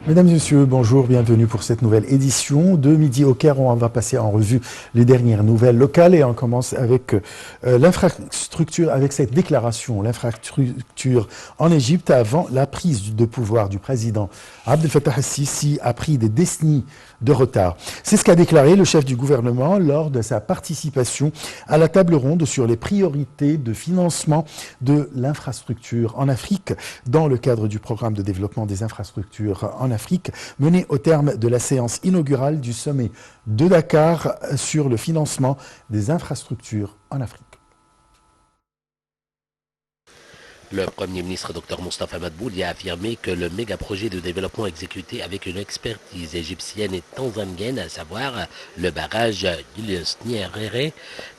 Mesdames et messieurs, bonjour, bienvenue pour cette nouvelle édition de Midi au Caire. On va passer en revue les dernières nouvelles locales et on commence avec l'infrastructure, avec cette déclaration, l'infrastructure en Égypte avant la prise de pouvoir du président Abdel Fattah el-Sisi a pris des décennies de retard. C'est ce qu'a déclaré le chef du gouvernement lors de sa participation à la table ronde sur les priorités de financement de l'infrastructure en Afrique dans le cadre du programme de développement des infrastructures en Afrique, menée au terme de la séance inaugurale du sommet de Dakar sur le financement des infrastructures en Afrique. Le Premier ministre Dr Moustapha Madbouli a affirmé que le méga-projet de développement exécuté avec une expertise égyptienne et tanzanienne, à savoir le barrage Julius Nyerere,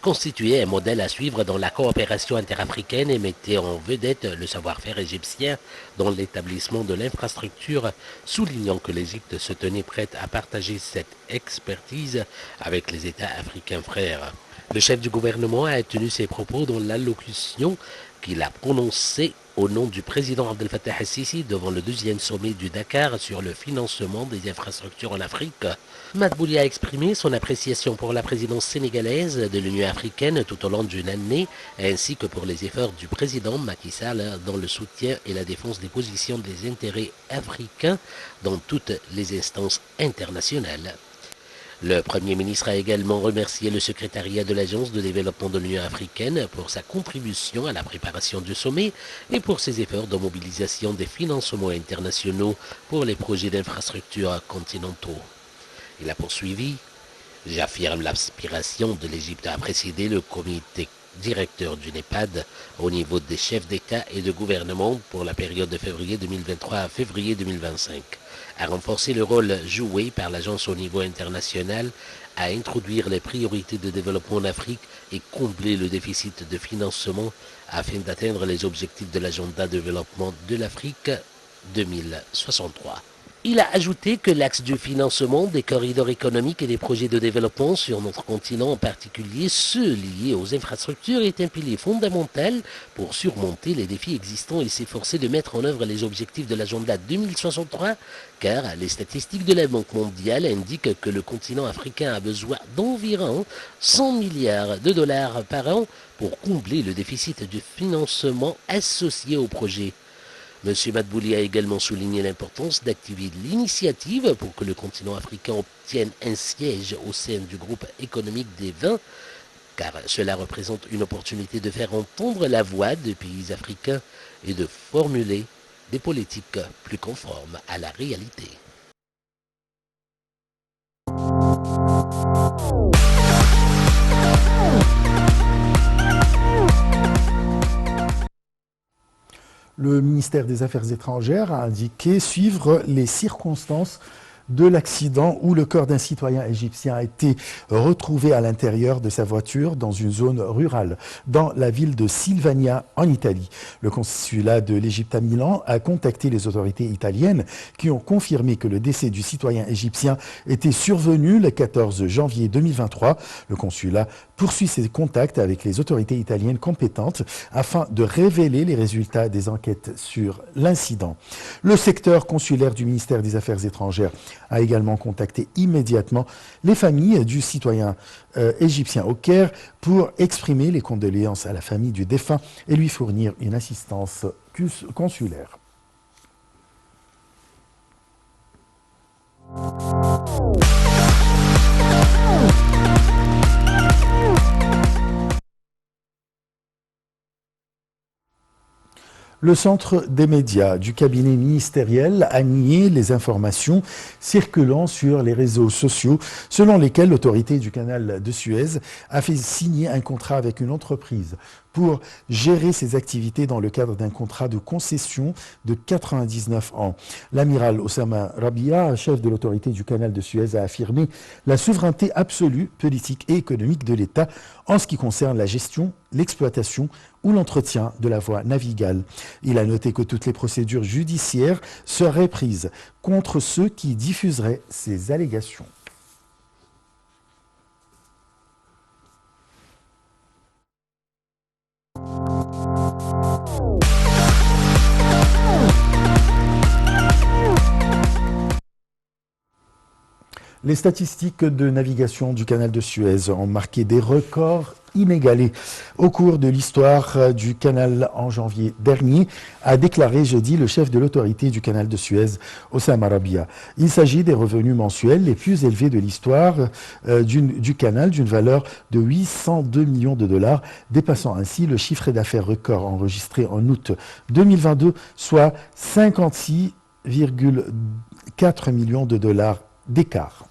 constituait un modèle à suivre dans la coopération interafricaine et mettait en vedette le savoir-faire égyptien dans l'établissement de l'infrastructure, soulignant que l'Égypte se tenait prête à partager cette expertise avec les États africains frères. Le chef du gouvernement a tenu ses propos dans l'allocution qu'il a prononcée au nom du président Abdel Fattah el-Sisi devant le deuxième sommet du Dakar sur le financement des infrastructures en Afrique. Madbouli a exprimé son appréciation pour la présidence sénégalaise de l'Union africaine tout au long d'une année, ainsi que pour les efforts du président Macky Sall dans le soutien et la défense des positions des intérêts africains dans toutes les instances internationales. Le Premier ministre a également remercié le secrétariat de l'Agence de développement de l'Union africaine pour sa contribution à la préparation du sommet et pour ses efforts de mobilisation des financements internationaux pour les projets d'infrastructures continentaux. Il a poursuivi: j'affirme l'aspiration de l'Égypte à présider le comité directeur du NEPAD au niveau des chefs d'État et de gouvernement pour la période de février 2023 à février 2025, à renforcer le rôle joué par l'agence au niveau international, à introduire les priorités de développement en Afrique et combler le déficit de financement afin d'atteindre les objectifs de l'agenda de développement de l'Afrique 2063. Il a ajouté que l'axe du financement des corridors économiques et des projets de développement sur notre continent, en particulier ceux liés aux infrastructures, est un pilier fondamental pour surmonter les défis existants et s'efforcer de mettre en œuvre les objectifs de l'agenda 2063, car les statistiques de la Banque mondiale indiquent que le continent africain a besoin d'environ 100 milliards de dollars par an pour combler le déficit de financement associé au projet. M. Madbouli a également souligné l'importance d'activer l'initiative pour que le continent africain obtienne un siège au sein du groupe économique des 20, car cela représente une opportunité de faire entendre la voix des pays africains et de formuler des politiques plus conformes à la réalité. Le ministère des Affaires étrangères a indiqué suivre les circonstances de l'accident où le corps d'un citoyen égyptien a été retrouvé à l'intérieur de sa voiture dans une zone rurale, dans la ville de Sylvania, en Italie. Le consulat de l'Égypte à Milan a contacté les autorités italiennes qui ont confirmé que le décès du citoyen égyptien était survenu le 14 janvier 2023. Le consulat poursuit ses contacts avec les autorités italiennes compétentes afin de révéler les résultats des enquêtes sur l'incident. Le secteur consulaire du ministère des Affaires étrangères a également contacté immédiatement les familles du citoyen égyptien au Caire pour exprimer les condoléances à la famille du défunt et lui fournir une assistance consulaire. Le centre des médias du cabinet ministériel a nié les informations circulant sur les réseaux sociaux selon lesquelles l'autorité du canal de Suez a fait signer un contrat avec une entreprise pour gérer ses activités dans le cadre d'un contrat de concession de 99 ans. L'amiral Oussama Rabia, chef de l'autorité du canal de Suez, a affirmé la souveraineté absolue politique et économique de l'État en ce qui concerne la gestion, l'exploitation ou l'entretien de la voie navigale. Il a noté que toutes les procédures judiciaires seraient prises contre ceux qui diffuseraient ces allégations. Les statistiques de navigation du canal de Suez ont marqué des records inégalés au cours de l'histoire du canal en janvier dernier, a déclaré jeudi le chef de l'autorité du canal de Suez, Oussama Rabia. Il s'agit des revenus mensuels les plus élevés de l'histoire du canal, d'une valeur de 802 millions de dollars, dépassant ainsi le chiffre d'affaires record enregistré en août 2022, soit 56,4 millions de dollars d'écart.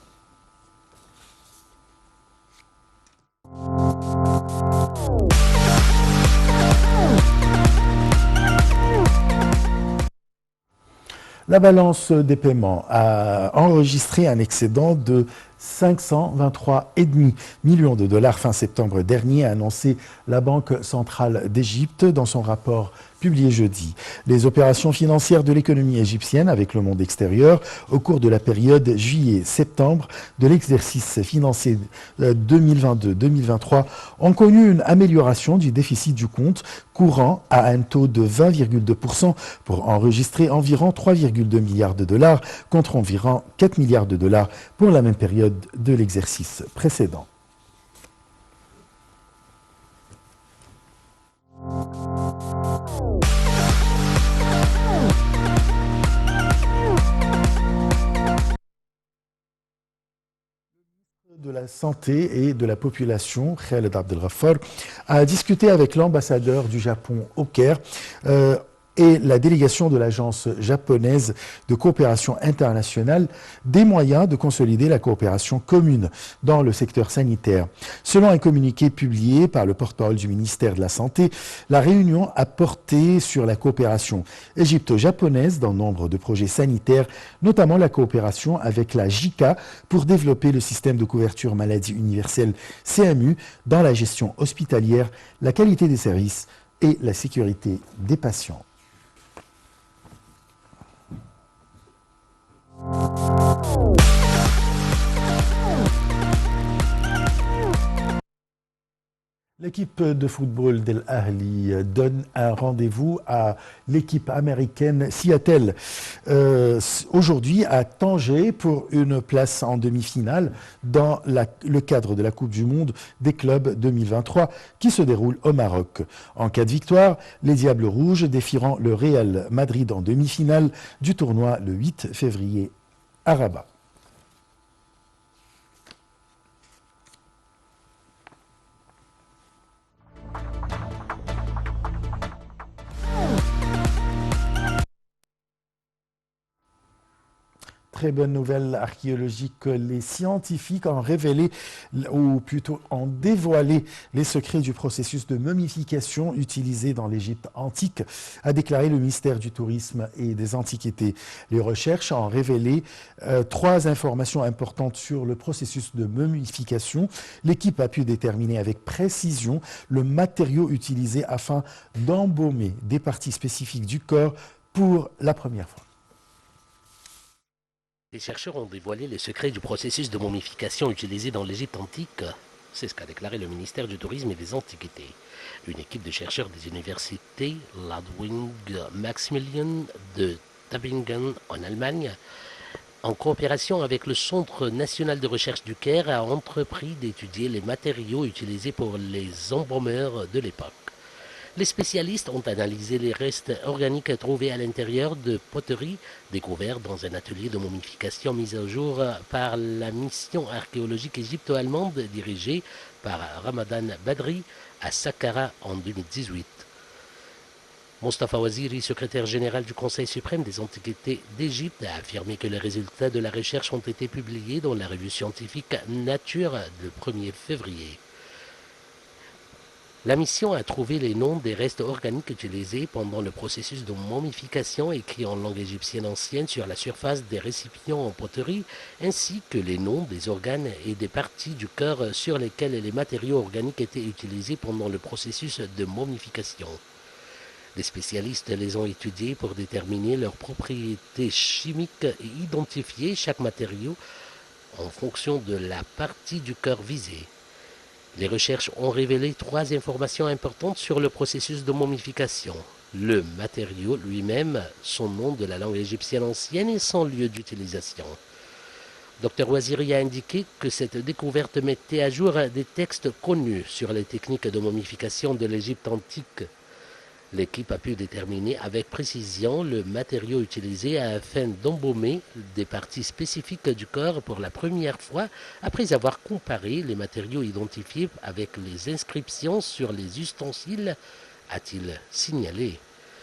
La balance des paiements a enregistré un excédent de 523,5 millions de dollars fin septembre dernier, a annoncé la Banque centrale d'Égypte dans son rapport publié jeudi. Les opérations financières de l'économie égyptienne avec le monde extérieur au cours de la période juillet-septembre de l'exercice financier 2022-2023 ont connu une amélioration du déficit du compte courant à un taux de 20,2% pour enregistrer environ 3,2 milliards de dollars contre environ 4 milliards de dollars pour la même période de l'exercice précédent. De la santé et de la population, Khaled Abdelghaffar, a discuté avec l'ambassadeur du Japon au Caire et la délégation de l'agence japonaise de coopération internationale des moyens de consolider la coopération commune dans le secteur sanitaire. Selon un communiqué publié par le porte-parole du ministère de la Santé, la réunion a porté sur la coopération égypto-japonaise dans nombre de projets sanitaires, notamment la coopération avec la JICA pour développer le système de couverture maladie universelle CMU dans la gestion hospitalière, la qualité des services et la sécurité des patients. L'équipe de football d'El Ahly donne un rendez-vous à l'équipe américaine Seattle aujourd'hui à Tanger pour une place en demi-finale dans le cadre de la Coupe du Monde des clubs 2023 qui se déroule au Maroc. En cas de victoire, les Diables Rouges défieront le Real Madrid en demi-finale du tournoi le 8 février à Rabat. Très bonne nouvelle archéologique. Les scientifiques ont révélé, ou plutôt ont dévoilé les secrets du processus de momification utilisé dans l'Égypte antique, a déclaré le ministère du Tourisme et des Antiquités. Les recherches ont révélé 3 informations importantes sur le processus de momification. L'équipe a pu déterminer avec précision le matériau utilisé afin d'embaumer des parties spécifiques du corps pour la première fois. Les chercheurs ont dévoilé les secrets du processus de momification utilisé dans l'Égypte antique. C'est ce qu'a déclaré le ministère du Tourisme et des Antiquités. Une équipe de chercheurs des universités Ludwig Maximilian de Tübingen en Allemagne, en coopération avec le Centre national de recherche du Caire, a entrepris d'étudier les matériaux utilisés pour les embaumeurs de l'époque. Les spécialistes ont analysé les restes organiques trouvés à l'intérieur de poteries découvertes dans un atelier de momification mis à jour par la mission archéologique égypto-allemande dirigée par Ramadan Badri à Saqqara en 2018. Mostafa Waziri, secrétaire général du Conseil suprême des Antiquités d'Égypte, a affirmé que les résultats de la recherche ont été publiés dans la revue scientifique Nature le 1er février. La mission a trouvé les noms des restes organiques utilisés pendant le processus de momification écrits en langue égyptienne ancienne sur la surface des récipients en poterie, ainsi que les noms des organes et des parties du corps sur lesquels les matériaux organiques étaient utilisés pendant le processus de momification. Les spécialistes les ont étudiés pour déterminer leurs propriétés chimiques et identifier chaque matériau en fonction de la partie du corps visée. Les recherches ont révélé 3 informations importantes sur le processus de momification. Le matériau lui-même, son nom de la langue égyptienne ancienne et son lieu d'utilisation. Dr Ouaziri a indiqué que cette découverte mettait à jour des textes connus sur les techniques de momification de l'Égypte antique. L'équipe a pu déterminer avec précision le matériau utilisé afin d'embaumer des parties spécifiques du corps pour la première fois après avoir comparé les matériaux identifiés avec les inscriptions sur les ustensiles, a-t-il signalé.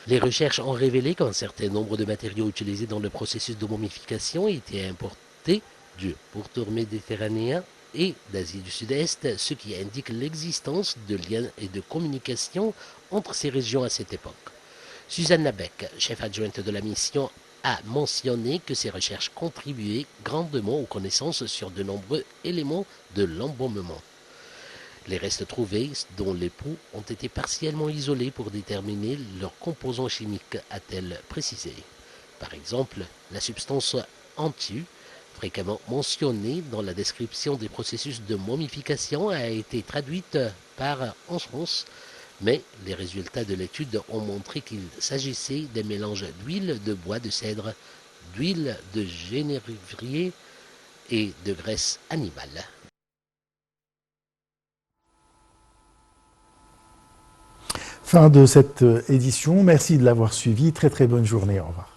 Les recherches ont révélé qu'un certain nombre de matériaux utilisés dans le processus de momification étaient importés du pourtour méditerranéen et d'Asie du Sud-Est, ce qui indique l'existence de liens et de communication entre ces régions à cette époque. Suzanne Labec, chef adjointe de la mission, a mentionné que ces recherches contribuaient grandement aux connaissances sur de nombreux éléments de l'embaumement. Les restes trouvés, dont les peaux, ont été partiellement isolés pour déterminer leurs composants chimiques, a-t-elle précisé. Par exemple, la substance antiu, fréquemment mentionnée dans la description des processus de momification, a été traduite par enchance, mais les résultats de l'étude ont montré qu'il s'agissait d'un mélange d'huile de bois de cèdre, d'huile de génévrier et de graisse animale. Fin de cette édition. Merci de l'avoir suivi. Très très bonne journée. Au revoir.